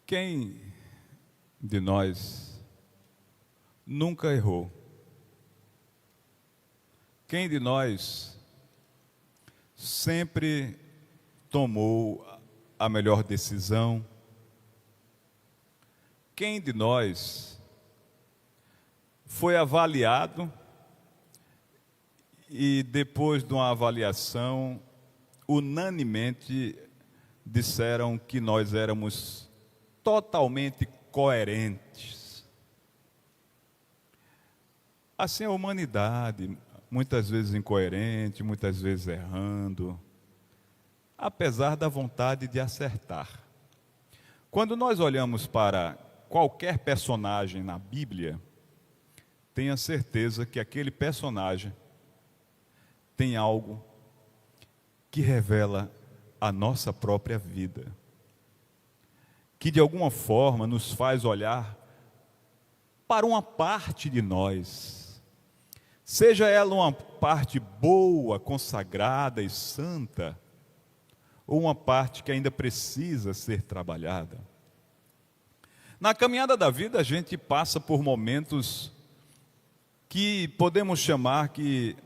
Quem de nós nunca errou? Quem de nós sempre tomou a melhor decisão? Quem de nós foi avaliado e depois de uma avaliação, unanimemente disseram que nós éramos totalmente coerentes? Assim a humanidade, muitas vezes incoerente, muitas vezes errando, apesar da vontade de acertar. Quando nós olhamos para qualquer personagem na Bíblia, tenha certeza que aquele personagem tem algo que revela a nossa própria vida, que de alguma forma nos faz olhar para uma parte de nós, seja ela uma parte boa, consagrada e santa, ou uma parte que ainda precisa ser trabalhada. Na caminhada da vida a gente passa por momentos que podemos chamar que,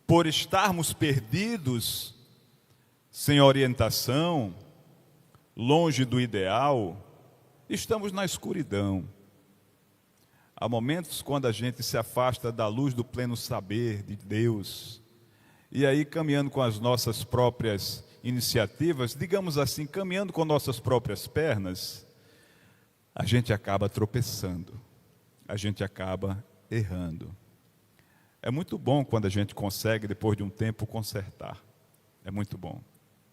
por estarmos perdidos, sem orientação, longe do ideal, estamos na escuridão. Há momentos quando a gente se afasta da luz do pleno saber de Deus, e aí caminhando com as nossas próprias iniciativas, digamos assim, caminhando com nossas próprias pernas, a gente acaba tropeçando, a gente acaba errando. É muito bom quando a gente consegue, depois de um tempo, consertar. É muito bom.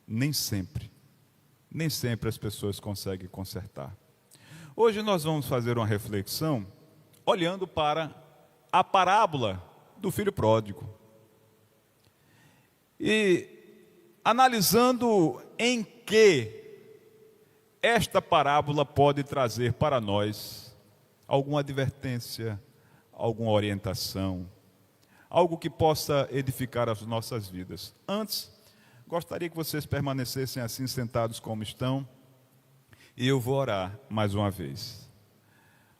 Nem sempre as pessoas conseguem consertar. Hoje nós vamos fazer uma reflexão olhando para a parábola do filho pródigo e analisando em que esta parábola pode trazer para nós alguma advertência, alguma orientação, algo que possa edificar as nossas vidas. Antes, gostaria que vocês permanecessem assim sentados como estão, e eu vou orar mais uma vez.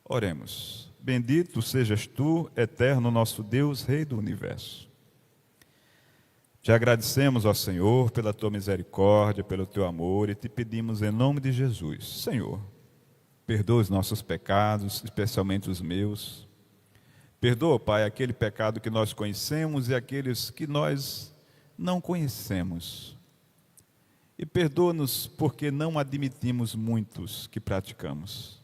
Oremos. Bendito sejas tu, eterno nosso Deus, Rei do Universo. Te agradecemos, ó Senhor, pela tua misericórdia, pelo teu amor, e te pedimos em nome de Jesus, Senhor, perdoa os nossos pecados, especialmente os meus. Perdoa, Pai, aquele pecado que nós conhecemos e aqueles que nós não conhecemos. E perdoa-nos porque não admitimos muitos que praticamos.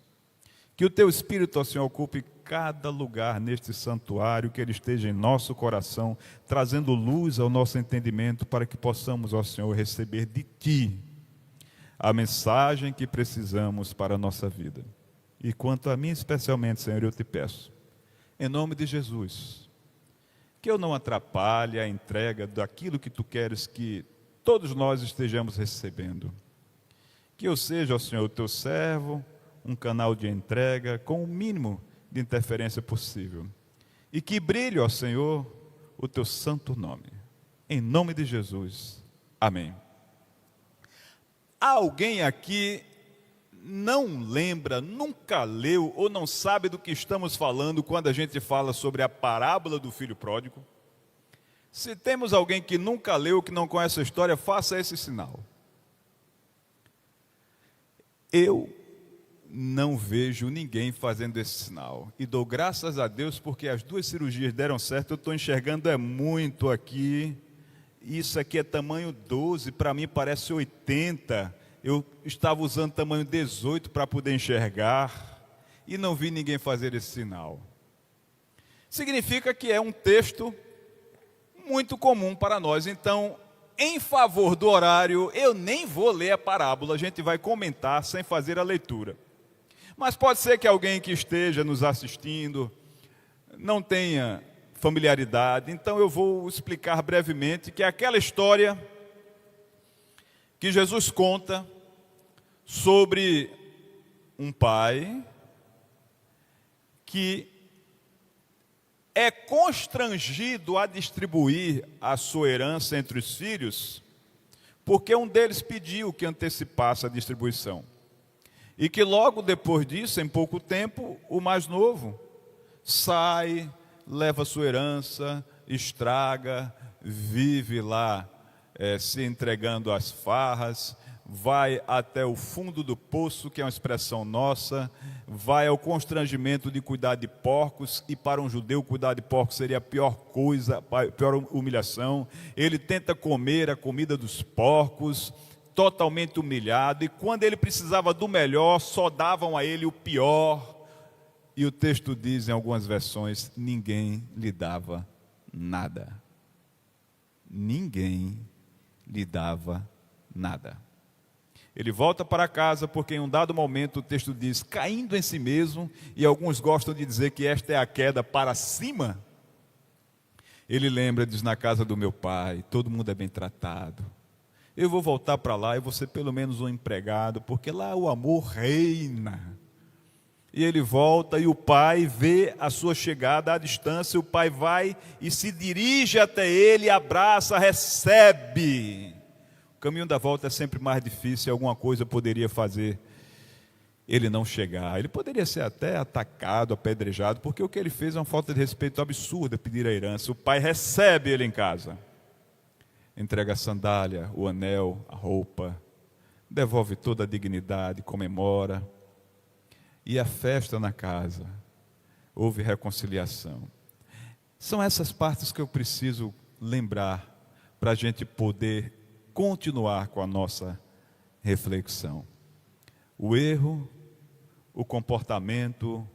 Que o teu Espírito, ó Senhor, ocupe cada lugar neste santuário, que ele esteja em nosso coração, trazendo luz ao nosso entendimento, para que possamos, ó Senhor, receber de ti a mensagem que precisamos para a nossa vida. E quanto a mim especialmente, Senhor, eu te peço, em nome de Jesus, que eu não atrapalhe a entrega daquilo que tu queres que todos nós estejamos recebendo. Que eu seja, ó Senhor, o teu servo, um canal de entrega com o mínimo de interferência possível. E que brilhe, ó Senhor, o teu santo nome. Em nome de Jesus. Amém. Há alguém aqui não lembra, nunca leu ou não sabe do que estamos falando quando a gente fala sobre a parábola do filho pródigo? Se temos alguém que nunca leu, que não conhece a história, faça esse sinal. Eu não vejo ninguém fazendo esse sinal. E dou graças a Deus porque as 2 cirurgias deram certo. Eu estou enxergando muito aqui. Isso aqui é tamanho 12, para mim parece 80. Eu estava usando tamanho 18 para poder enxergar. E não vi ninguém fazer esse sinal. Significa que é um texto muito comum para nós. Então, em favor do horário, eu nem vou ler a parábola. A gente vai comentar sem fazer a leitura. Mas pode ser que alguém que esteja nos assistindo não tenha familiaridade, então eu vou explicar brevemente que é aquela história que Jesus conta sobre um pai que é constrangido a distribuir a sua herança entre os filhos, porque um deles pediu que antecipasse a distribuição. E que logo depois disso, em pouco tempo, o mais novo sai, leva sua herança, estraga, vive lá se entregando às farras, vai até o fundo do poço, que é uma expressão nossa, vai ao constrangimento de cuidar de porcos, e para um judeu cuidar de porcos seria a pior coisa, a pior humilhação. Ele tenta comer a comida dos porcos, totalmente humilhado, e quando ele precisava do melhor, só davam a ele o pior. E o texto diz em algumas versões, ninguém lhe dava nada. Ninguém lhe dava nada. Ele volta para casa porque em um dado momento o texto diz, caindo em si mesmo, e alguns gostam de dizer que esta é a queda para cima. Ele lembra, diz, na casa do meu pai, todo mundo é bem tratado. Eu vou voltar para lá e vou ser pelo menos um empregado, porque lá o amor reina. E ele volta e o pai vê a sua chegada à distância, o pai vai e se dirige até ele, abraça, recebe. O caminho da volta é sempre mais difícil, alguma coisa poderia fazer ele não chegar. Ele poderia ser até atacado, apedrejado, porque o que ele fez é uma falta de respeito absurda, pedir a herança. O pai recebe ele em casa, entrega a sandália, o anel, a roupa, devolve toda a dignidade, comemora. E a festa na casa, houve reconciliação. São essas partes que eu preciso lembrar para a gente poder continuar com a nossa reflexão. O erro, o comportamento,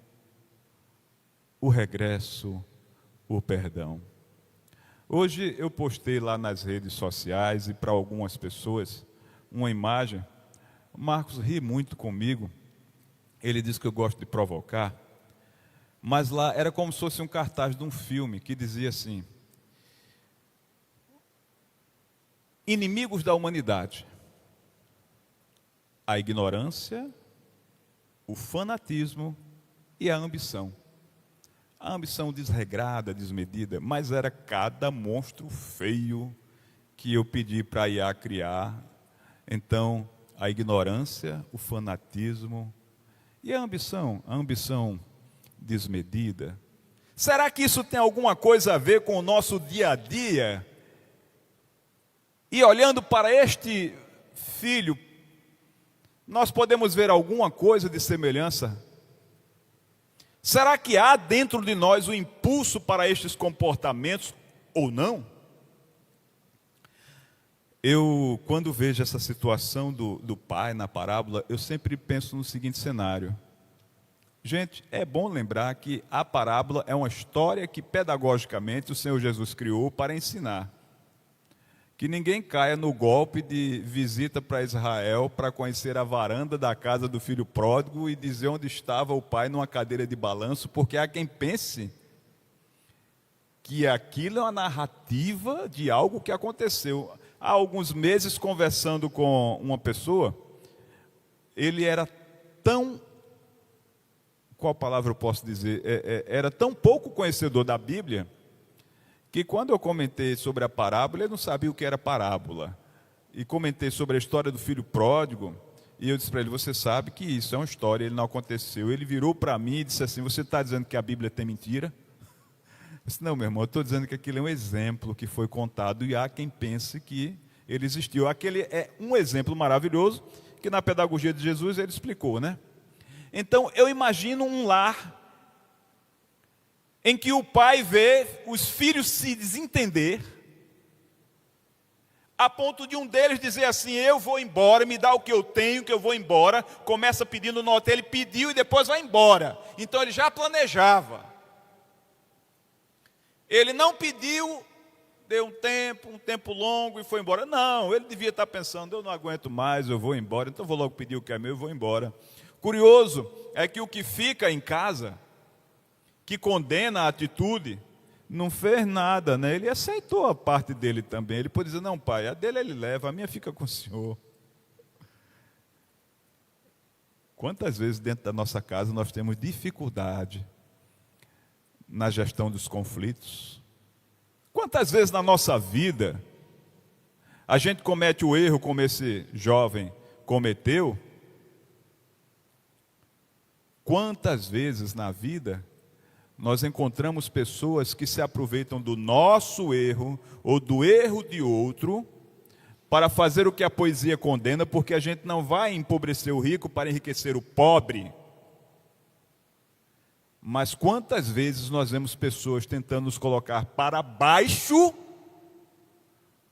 o regresso, o perdão. Hoje eu postei lá nas redes sociais e para algumas pessoas uma imagem. O Marcos ri muito comigo. Ele diz que eu gosto de provocar, mas lá era como se fosse um cartaz de um filme que dizia assim: inimigos da humanidade, a ignorância, o fanatismo e a ambição. A ambição desregrada, desmedida, mas era cada monstro feio que eu pedi para a IA criar. Então, a ignorância, o fanatismo e a ambição desmedida. Será que isso tem alguma coisa a ver com o nosso dia a dia? E olhando para este filho, nós podemos ver alguma coisa de semelhança? Será que há dentro de nós o impulso para estes comportamentos ou não? Eu, quando vejo essa situação do pai na parábola, eu sempre penso no seguinte cenário. Gente, é bom lembrar que a parábola é uma história que pedagogicamente o Senhor Jesus criou para ensinar. Que ninguém caia no golpe de visita para Israel para conhecer a varanda da casa do filho pródigo e dizer onde estava o pai numa cadeira de balanço, porque há quem pense que aquilo é uma narrativa de algo que aconteceu. Há alguns meses, conversando com uma pessoa, ele era tão, qual palavra eu posso dizer? Era tão pouco conhecedor da Bíblia, que quando eu comentei sobre a parábola, ele não sabia o que era parábola. E comentei sobre a história do filho pródigo, e eu disse para ele, você sabe que isso é uma história, ele não aconteceu. Ele virou para mim e disse assim, você está dizendo que a Bíblia tem mentira? Eu disse, não, meu irmão, eu estou dizendo que aquilo é um exemplo que foi contado e há quem pense que ele existiu. Aquele é um exemplo maravilhoso que na pedagogia de Jesus ele explicou, né? Então eu imagino um lar em que o pai vê os filhos se desentender a ponto de um deles dizer assim, eu vou embora, me dá o que eu tenho, que eu vou embora. Começa pedindo no hotel, ele pediu e depois vai embora. Então ele já planejava. Ele não pediu, deu um tempo longo e foi embora. Não, ele devia estar pensando, eu não aguento mais, eu vou embora, então vou logo pedir o que é meu e vou embora. Curioso é que o que fica em casa, que condena a atitude, não fez nada, né? Ele aceitou a parte dele também. Ele pode dizer, não pai, a dele ele leva, a minha fica com o senhor. Quantas vezes dentro da nossa casa nós temos dificuldade na gestão dos conflitos? Quantas vezes na nossa vida a gente comete o erro como esse jovem cometeu quantas vezes na vida nós encontramos pessoas que se aproveitam do nosso erro ou do erro de outro para fazer o que a poesia condena, porque a gente não vai empobrecer o rico para enriquecer o pobre. Mas quantas vezes nós vemos pessoas tentando nos colocar para baixo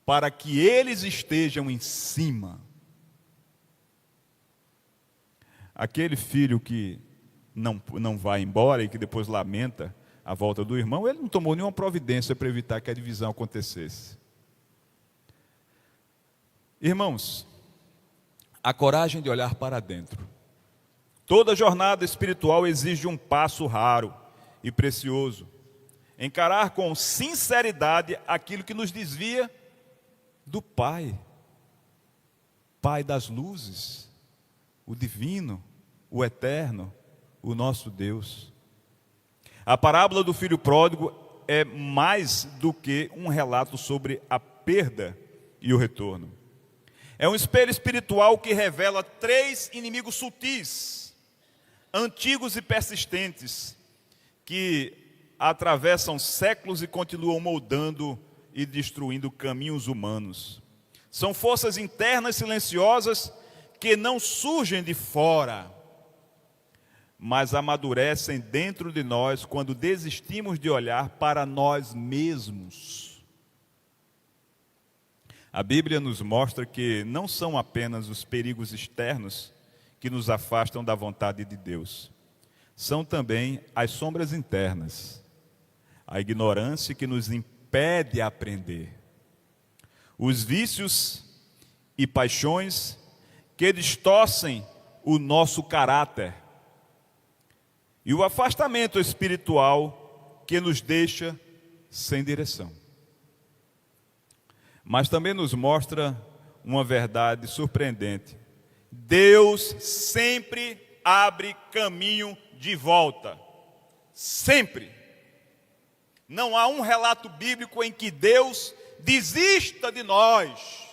para que eles estejam em cima? Aquele filho que não vai embora e que depois lamenta a volta do irmão, ele não tomou nenhuma providência para evitar que a divisão acontecesse. Irmãos, a coragem de olhar para dentro. Toda jornada espiritual exige um passo raro e precioso. Encarar com sinceridade aquilo que nos desvia do Pai. Pai das luzes, o divino, o eterno, o nosso Deus. A parábola do filho pródigo é mais do que um relato sobre a perda e o retorno. É um espelho espiritual que revela 3 inimigos sutis, antigos e persistentes, que atravessam séculos e continuam moldando e destruindo caminhos humanos. São forças internas silenciosas que não surgem de fora, mas amadurecem dentro de nós quando desistimos de olhar para nós mesmos. A Bíblia nos mostra que não são apenas os perigos externos que nos afastam da vontade de Deus. São também as sombras internas, a ignorância que nos impede a aprender, os vícios e paixões que distorcem o nosso caráter e o afastamento espiritual que nos deixa sem direção. Mas também nos mostra uma verdade surpreendente. Deus sempre abre caminho de volta. Sempre. Não há um relato bíblico em que Deus desista de nós.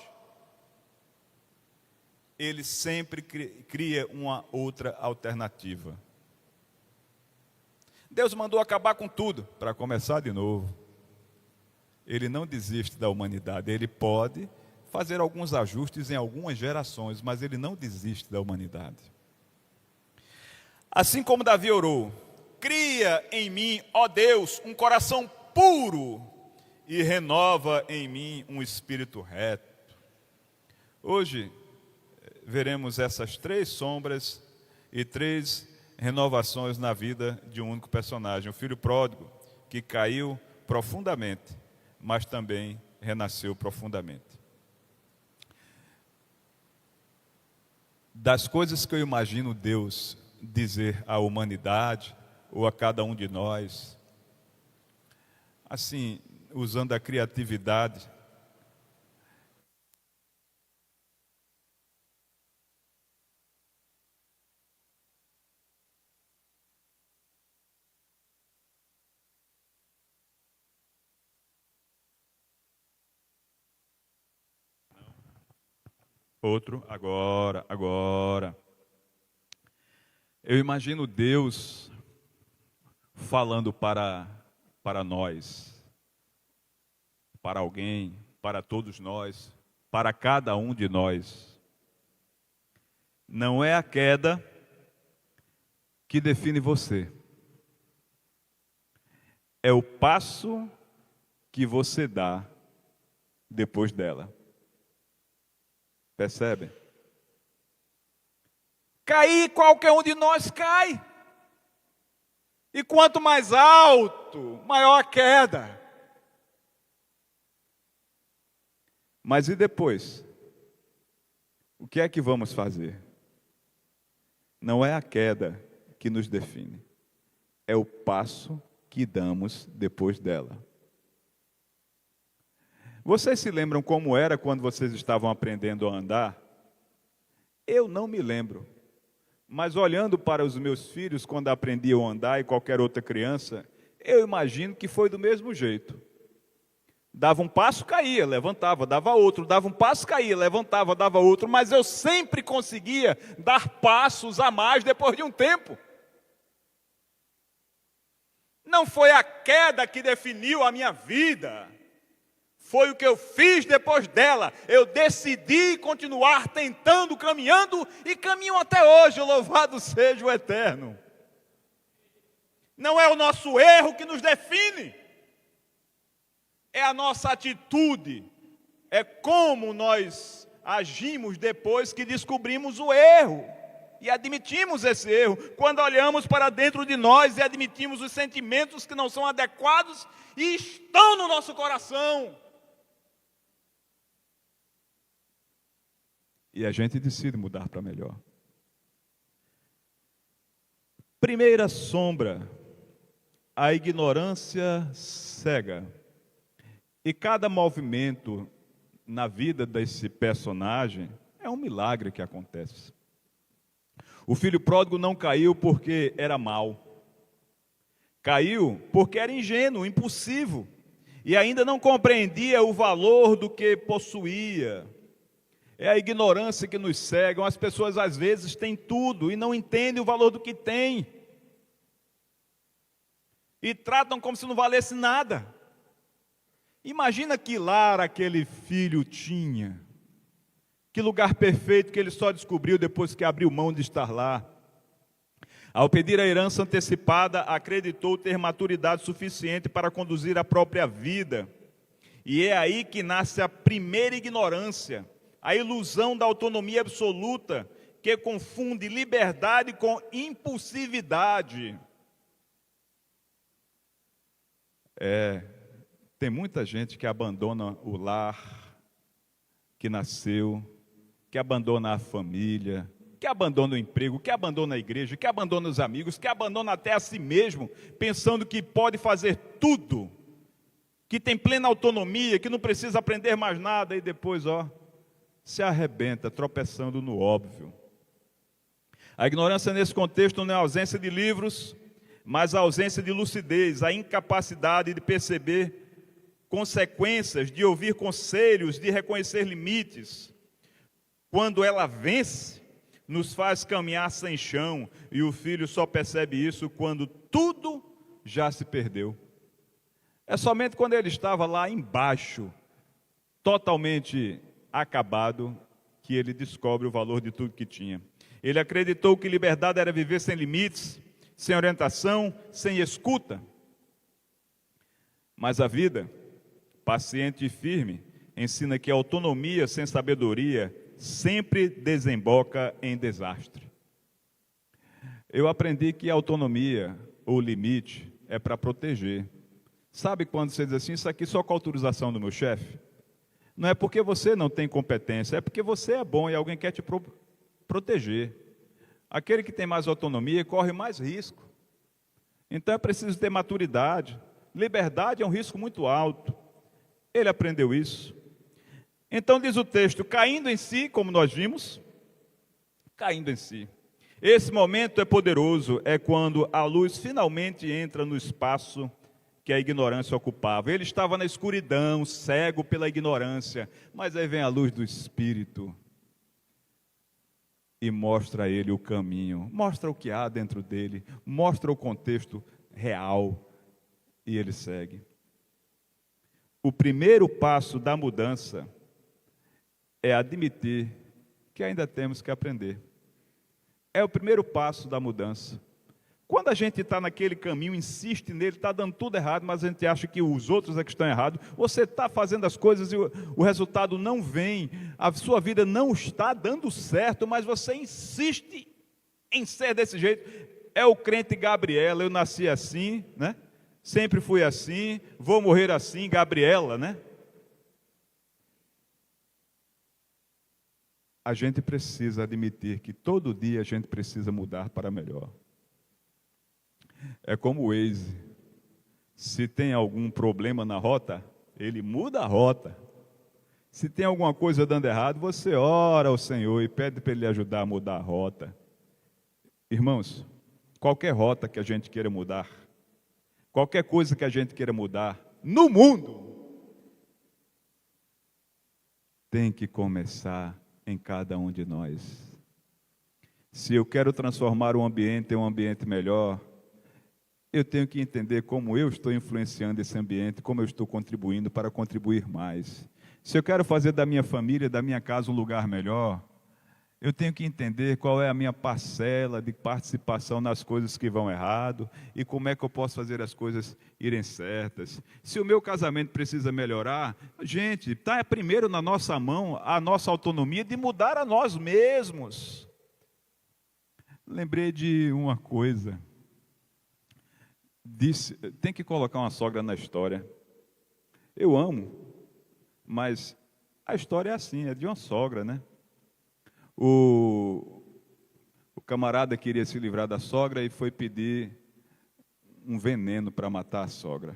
Ele sempre cria uma outra alternativa. Deus mandou acabar com tudo para começar de novo. Ele não desiste da humanidade. Ele pode fazer alguns ajustes em algumas gerações, mas ele não desiste da humanidade. Assim como Davi orou: cria em mim, ó Deus, um coração puro e renova em mim um espírito reto. Hoje veremos essas 3 sombras e 3 renovações na vida de um único personagem, o filho pródigo, que caiu profundamente, mas também renasceu profundamente. Das coisas que eu imagino Deus dizer à humanidade, ou a cada um de nós, assim, usando a criatividade, outro, agora. Eu imagino Deus falando para nós, para alguém, para todos nós, para cada um de nós. Não é a queda que define você. É o passo que você dá depois dela. Percebe? Cair, qualquer um de nós cai. E quanto mais alto, maior a queda. Mas e depois? O que é que vamos fazer? Não é a queda que nos define. É o passo que damos depois dela. Vocês se lembram como era quando vocês estavam aprendendo a andar? Eu não me lembro. Mas olhando para os meus filhos quando aprendiam a andar e qualquer outra criança, eu imagino que foi do mesmo jeito. Dava um passo, caía, levantava, dava outro, dava um passo, caía, levantava, dava outro, mas eu sempre conseguia dar passos a mais depois de um tempo. Não foi a queda que definiu a minha vida. Foi o que eu fiz depois dela. Eu decidi continuar tentando, caminhando, e caminho até hoje. Louvado seja o Eterno. Não é o nosso erro que nos define. É a nossa atitude. É como nós agimos depois que descobrimos o erro. E admitimos esse erro. Quando olhamos para dentro de nós e admitimos os sentimentos que não são adequados e estão no nosso coração. E a gente decide mudar para melhor. Primeira sombra, a ignorância cega. E cada movimento na vida desse personagem é um milagre que acontece. O filho pródigo não caiu porque era mau. Caiu porque era ingênuo, impulsivo. E ainda não compreendia o valor do que possuía. É a ignorância que nos cega. As pessoas às vezes têm tudo e não entendem o valor do que têm. E tratam como se não valesse nada. Imagina que lar aquele filho tinha. Que lugar perfeito que ele só descobriu depois que abriu mão de estar lá. Ao pedir a herança antecipada, acreditou ter maturidade suficiente para conduzir a própria vida. E é aí que nasce a primeira ignorância, a ilusão da autonomia absoluta, que confunde liberdade com impulsividade. Tem muita gente que abandona o lar que nasceu, que abandona a família, que abandona o emprego, que abandona a igreja, que abandona os amigos, que abandona até a si mesmo, pensando que pode fazer tudo, que tem plena autonomia, que não precisa aprender mais nada, e depois, se arrebenta, tropeçando no óbvio. A ignorância nesse contexto não é a ausência de livros, mas a ausência de lucidez, a incapacidade de perceber consequências, de ouvir conselhos, de reconhecer limites. Quando ela vence, nos faz caminhar sem chão, e o filho só percebe isso quando tudo já se perdeu. É somente quando ele estava lá embaixo, totalmente acabado, que ele descobre o valor de tudo que tinha. Ele acreditou que liberdade era viver sem limites, sem orientação, sem escuta. Mas a vida, paciente e firme, ensina que a autonomia sem sabedoria sempre desemboca em desastre. Eu aprendi que a autonomia, ou limite, é para proteger. Sabe quando você diz assim, isso aqui só com autorização do meu chefe? Não é porque você não tem competência, é porque você é bom e alguém quer te proteger. Aquele que tem mais autonomia corre mais risco. Então é preciso ter maturidade. Liberdade é um risco muito alto. Ele aprendeu isso. Então diz o texto, caindo em si, como nós vimos, caindo em si. Esse momento é poderoso, é quando a luz finalmente entra no espaço que a ignorância ocupava. Ele estava na escuridão, cego pela ignorância, mas aí vem a luz do Espírito e mostra a ele o caminho, mostra o que há dentro dele, mostra o contexto real e ele segue. O primeiro passo da mudança é admitir que ainda temos que aprender. É o primeiro passo da mudança. Quando a gente está naquele caminho, insiste nele, está dando tudo errado, mas a gente acha que os outros é que estão errados. Você está fazendo as coisas e o resultado não vem, a sua vida não está dando certo, mas você insiste em ser desse jeito. É o crente Gabriela, eu nasci assim, né? Sempre fui assim, vou morrer assim, Gabriela, né? A gente precisa admitir que todo dia a gente precisa mudar para melhor. É como o Waze. Se tem algum problema na rota, ele muda a rota. Se tem alguma coisa dando errado, você ora ao Senhor e pede para Ele ajudar a mudar a rota. Irmãos, qualquer rota que a gente queira mudar, qualquer coisa que a gente queira mudar no mundo, tem que começar em cada um de nós. Se eu quero transformar o ambiente em um ambiente melhor, eu tenho que entender como eu estou influenciando esse ambiente, como eu estou contribuindo para contribuir mais. Se eu quero fazer da minha família, da minha casa um lugar melhor, eu tenho que entender qual é a minha parcela de participação nas coisas que vão errado e como é que eu posso fazer as coisas irem certas. Se o meu casamento precisa melhorar, gente, está primeiro na nossa mão a nossa autonomia de mudar a nós mesmos. Lembrei de uma coisa. Tem que colocar uma sogra na história. Eu amo, mas a história é assim, é de uma sogra, né? O camarada queria se livrar da sogra e foi pedir um veneno para matar a sogra.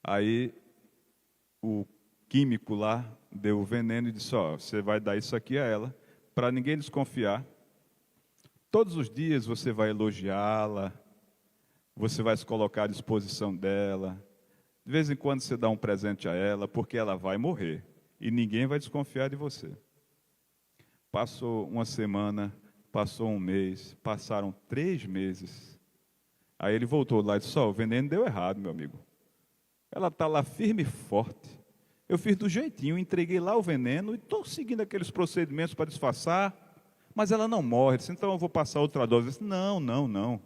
Aí o químico lá deu o veneno e disse: ó, você vai dar isso aqui a ela, para ninguém desconfiar. Todos os dias você vai elogiá-la, você vai se colocar à disposição dela. De vez em quando você dá um presente a ela, porque ela vai morrer e ninguém vai desconfiar de você. Passou uma semana, passou um mês, passaram 3 meses. Aí ele voltou lá e disse: o veneno deu errado, meu amigo. Ela está lá firme e forte. Eu fiz do jeitinho, entreguei lá o veneno e estou seguindo aqueles procedimentos para disfarçar, mas ela não morre. Disse: então eu vou passar outra dose. Eu disse: não.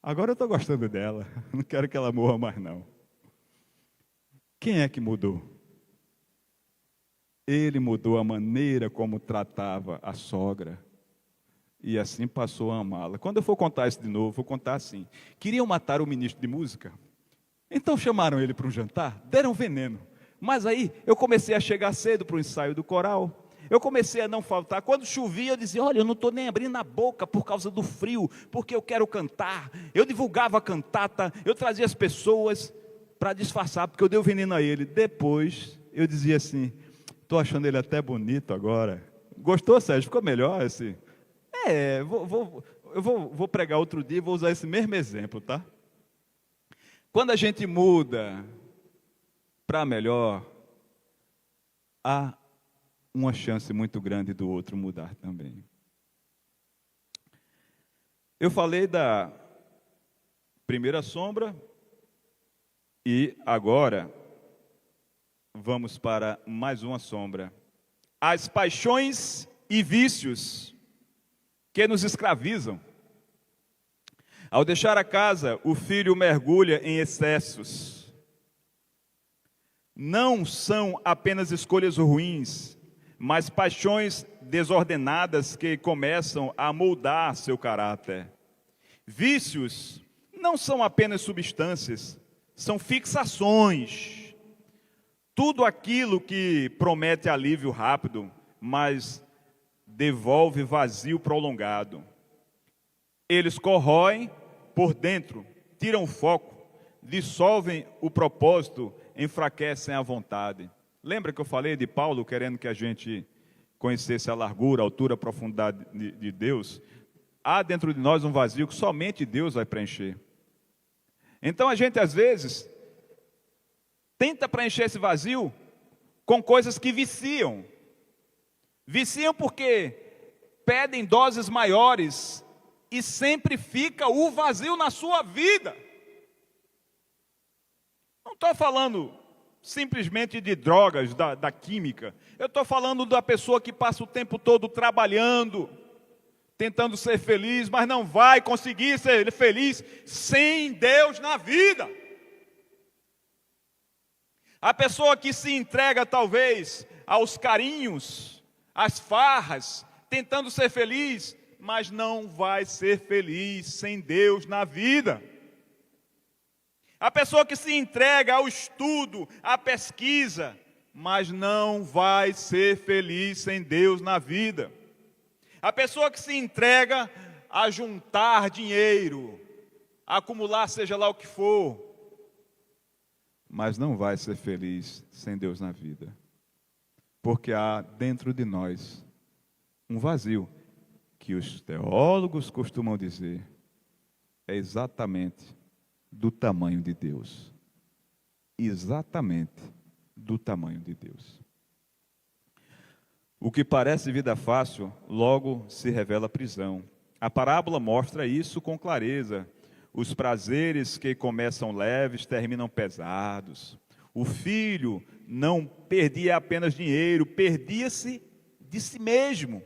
Agora eu estou gostando dela, não quero que ela morra mais não. Quem é que mudou? Ele mudou a maneira como tratava a sogra. E assim passou a amá-la. Quando eu for contar isso de novo, vou contar assim. Queriam matar o ministro de música? Então chamaram ele para um jantar, deram veneno. Mas aí eu comecei a chegar cedo para o ensaio do coral. Eu comecei a não faltar. Quando chovia, eu dizia: olha, eu não estou nem abrindo a boca por causa do frio, porque eu quero cantar. Eu divulgava a cantata, eu trazia as pessoas para disfarçar, porque eu dei o veneno a ele. Depois eu dizia assim: estou achando ele até bonito agora. Gostou, Sérgio? Ficou melhor esse? Eu vou pregar outro dia e vou usar esse mesmo exemplo, tá? Quando a gente muda para melhor, há uma chance muito grande do outro mudar também. Eu falei da primeira sombra e agora vamos para mais uma sombra. As paixões e vícios que nos escravizam. Ao deixar a casa, o filho mergulha em excessos. Não são apenas escolhas ruins, mas paixões desordenadas que começam a moldar seu caráter. Vícios não são apenas substâncias, são fixações. Tudo aquilo que promete alívio rápido, mas devolve vazio prolongado. Eles corroem por dentro, tiram o foco, dissolvem o propósito, enfraquecem a vontade. Lembra que eu falei de Paulo querendo que a gente conhecesse a largura, a altura, a profundidade de Deus? Há dentro de nós um vazio que somente Deus vai preencher. Então a gente às vezes tenta preencher esse vazio com coisas que viciam. Viciam porque pedem doses maiores e sempre fica o vazio na sua vida. Não estou falando simplesmente de drogas, da química. Eu estou falando da pessoa que passa o tempo todo trabalhando, tentando ser feliz, mas não vai conseguir ser feliz sem Deus na vida. A pessoa que se entrega talvez aos carinhos, às farras, tentando ser feliz, mas não vai ser feliz sem Deus na vida. A pessoa que se entrega ao estudo, à pesquisa, mas não vai ser feliz sem Deus na vida. A pessoa que se entrega a juntar dinheiro, a acumular seja lá o que for, mas não vai ser feliz sem Deus na vida. Porque há dentro de nós um vazio que os teólogos costumam dizer é exatamente do tamanho de Deus. Exatamente do tamanho de Deus. O que parece vida fácil, logo se revela prisão. A parábola mostra isso com clareza. Os prazeres que começam leves terminam pesados. O filho não perdia apenas dinheiro, perdia-se de si mesmo.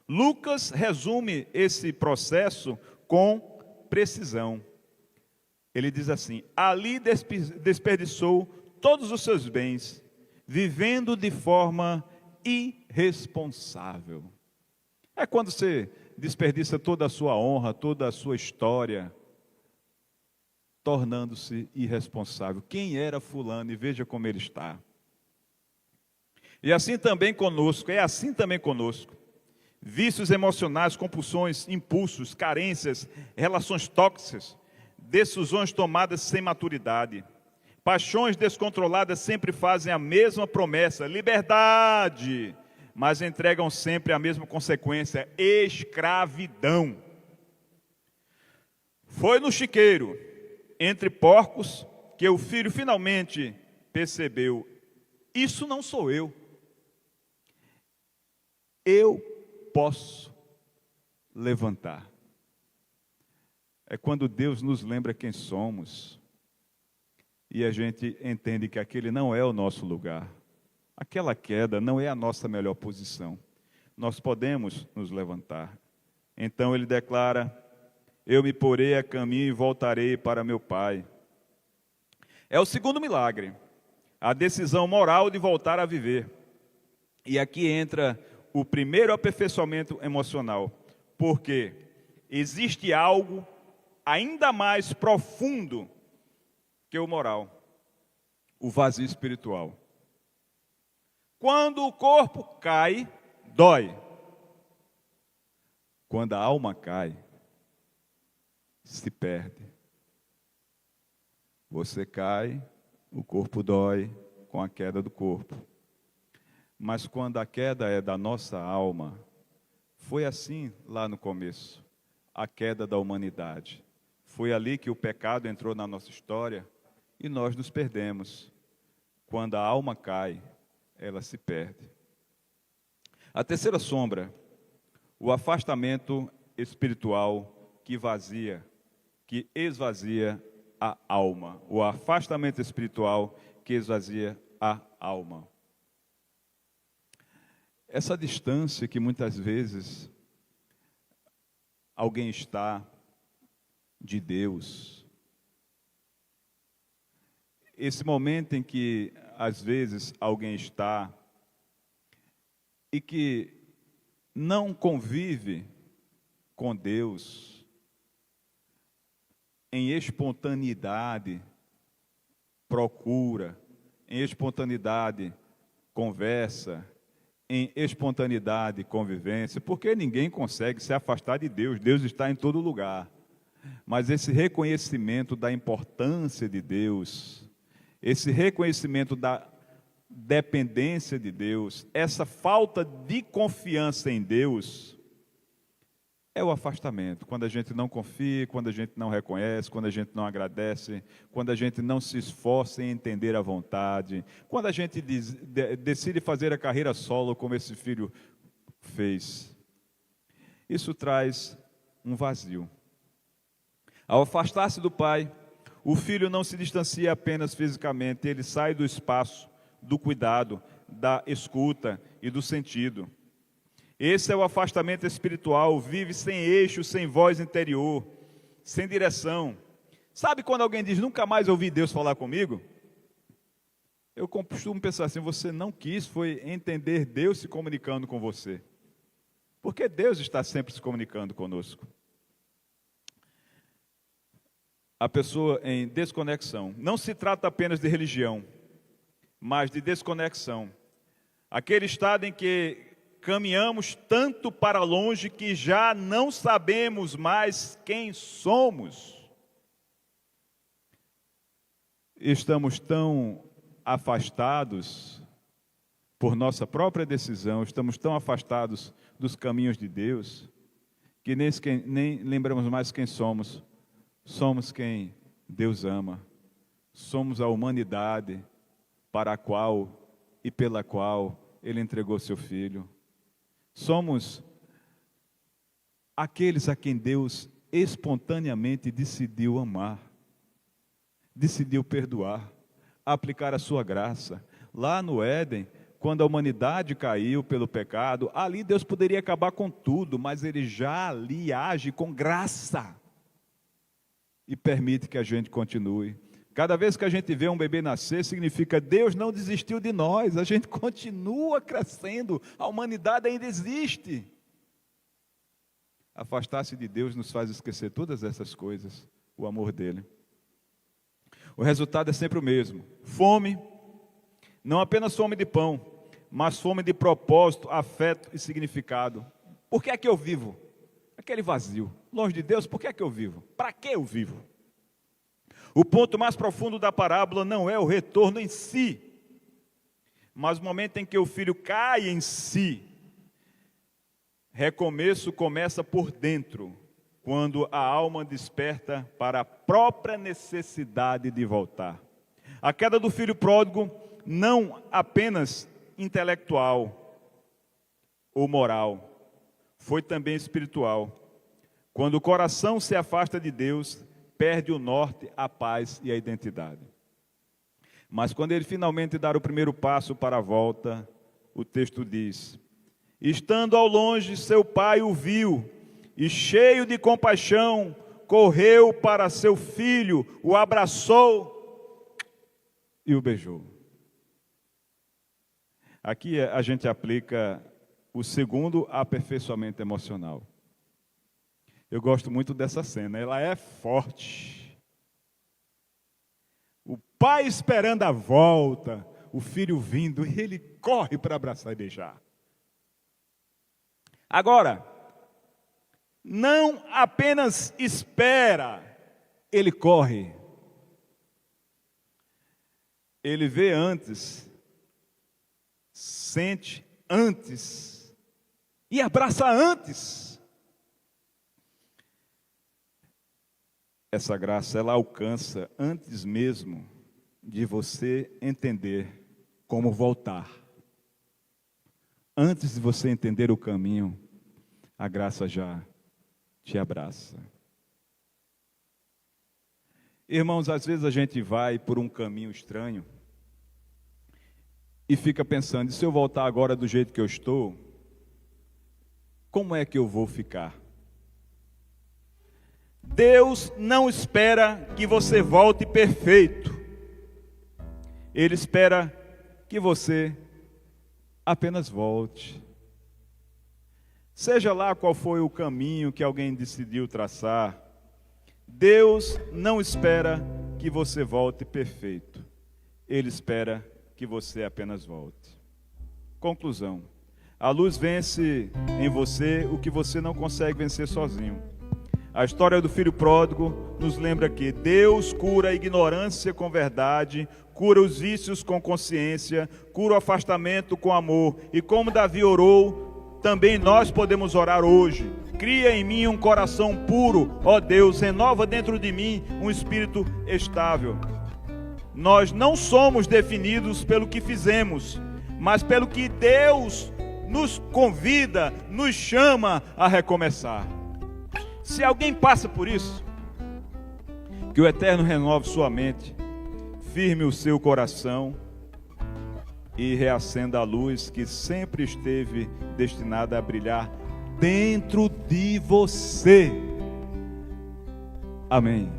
Lucas resume esse processo com precisão. Ele diz assim: ali desperdiçou todos os seus bens, vivendo de forma irresponsável. É quando você desperdiça toda a sua honra, toda a sua história, tornando-se irresponsável. Quem era fulano? E veja como ele está. E assim também conosco, é assim também conosco. Vícios emocionais, compulsões, impulsos, carências, relações tóxicas, decisões tomadas sem maturidade, paixões descontroladas sempre fazem a mesma promessa, liberdade, mas entregam sempre a mesma consequência, escravidão. Foi no chiqueiro, entre porcos, que o filho finalmente percebeu: isso não sou eu. Eu posso levantar. É quando Deus nos lembra quem somos e a gente entende que aquele não é o nosso lugar. Aquela queda não é a nossa melhor posição. Nós podemos nos levantar. Então ele declara: eu me porei a caminho e voltarei para meu pai. É o segundo milagre, a decisão moral de voltar a viver. E aqui entra o primeiro aperfeiçoamento emocional, porque existe algo ainda mais profundo que o moral, o vazio espiritual. Quando o corpo cai, dói. Quando a alma cai, se perde. Você cai, o corpo dói com a queda do corpo. Mas quando a queda é da nossa alma, foi assim lá no começo, a queda da humanidade. Foi ali que o pecado entrou na nossa história e nós nos perdemos. Quando a alma cai, ela se perde. A terceira sombra, o afastamento espiritual que esvazia a alma. O afastamento espiritual que esvazia a alma. Essa distância que muitas vezes alguém está de Deus. Esse momento em que às vezes alguém está e que não convive com Deus em espontaneidade, procura, em espontaneidade, conversa, em espontaneidade, convivência, porque ninguém consegue se afastar de Deus, Deus está em todo lugar. Mas esse reconhecimento da importância de Deus, esse reconhecimento da dependência de Deus, essa falta de confiança em Deus, é o afastamento. Quando a gente não confia, quando a gente não reconhece, quando a gente não agradece, quando a gente não se esforça em entender a vontade, quando a gente decide fazer a carreira solo, como esse filho fez. Isso traz um vazio. Ao afastar-se do pai, o filho não se distancia apenas fisicamente, ele sai do espaço, do cuidado, da escuta e do sentido. Esse é o afastamento espiritual, vive sem eixo, sem voz interior, sem direção. Sabe quando alguém diz, nunca mais ouvi Deus falar comigo? Eu costumo pensar assim, você não quis, foi entender Deus se comunicando com você. Porque Deus está sempre se comunicando conosco. A pessoa em desconexão. Não se trata apenas de religião, mas de desconexão. Aquele estado em que caminhamos tanto para longe que já não sabemos mais quem somos. Estamos tão afastados por nossa própria decisão, estamos tão afastados dos caminhos de Deus, que nem lembramos mais quem somos. Somos quem Deus ama. Somos a humanidade para a qual e pela qual Ele entregou seu Filho. Somos aqueles a quem Deus espontaneamente decidiu amar, decidiu perdoar, aplicar a sua graça. Lá no Éden, quando a humanidade caiu pelo pecado, ali Deus poderia acabar com tudo, mas Ele já ali age com graça e permite que a gente continue. Cada vez que a gente vê um bebê nascer, significa Deus não desistiu de nós, a gente continua crescendo, a humanidade ainda existe. Afastar-se de Deus nos faz esquecer todas essas coisas, o amor dele. O resultado é sempre o mesmo: fome, não apenas fome de pão, mas fome de propósito, afeto e significado. Por que é que eu vivo? Aquele vazio, longe de Deus, por que é que eu vivo? Para que eu vivo? O ponto mais profundo da parábola não é o retorno em si, mas o momento em que o filho cai em si. Recomeço começa por dentro, quando a alma desperta para a própria necessidade de voltar. A queda do filho pródigo não apenas intelectual ou moral, foi também espiritual. Quando o coração se afasta de Deus, perde o norte, a paz e a identidade. Mas quando ele finalmente dar o primeiro passo para a volta, o texto diz: estando ao longe, seu pai o viu, e cheio de compaixão, correu para seu filho, o abraçou e o beijou. Aqui a gente aplica o segundo aperfeiçoamento emocional. Eu gosto muito dessa cena, ela é forte. O pai esperando a volta, o filho vindo, e ele corre para abraçar e beijar. Agora, não apenas espera, ele corre. Ele vê antes, sente antes e abraça antes. Essa graça, ela alcança antes mesmo de você entender como voltar. Antes de você entender o caminho, a graça já te abraça. Irmãos, às vezes a gente vai por um caminho estranho e fica pensando: e se eu voltar agora do jeito que eu estou, como é que eu vou ficar? Deus não espera que você volte perfeito. Ele espera que você apenas volte. Seja lá qual foi o caminho que alguém decidiu traçar, Deus não espera que você volte perfeito. Ele espera que você apenas volte. Conclusão: a luz vence em você o que você não consegue vencer sozinho. A história do filho pródigo nos lembra que Deus cura a ignorância com verdade, cura os vícios com consciência, cura o afastamento com amor. E como Davi orou, também nós podemos orar hoje. Cria em mim um coração puro, ó Deus, renova dentro de mim um espírito estável. Nós não somos definidos pelo que fizemos, mas pelo que Deus nos convida, nos chama a recomeçar. Se alguém passa por isso, que o Eterno renove sua mente, firme o seu coração e reacenda a luz que sempre esteve destinada a brilhar dentro de você. Amém.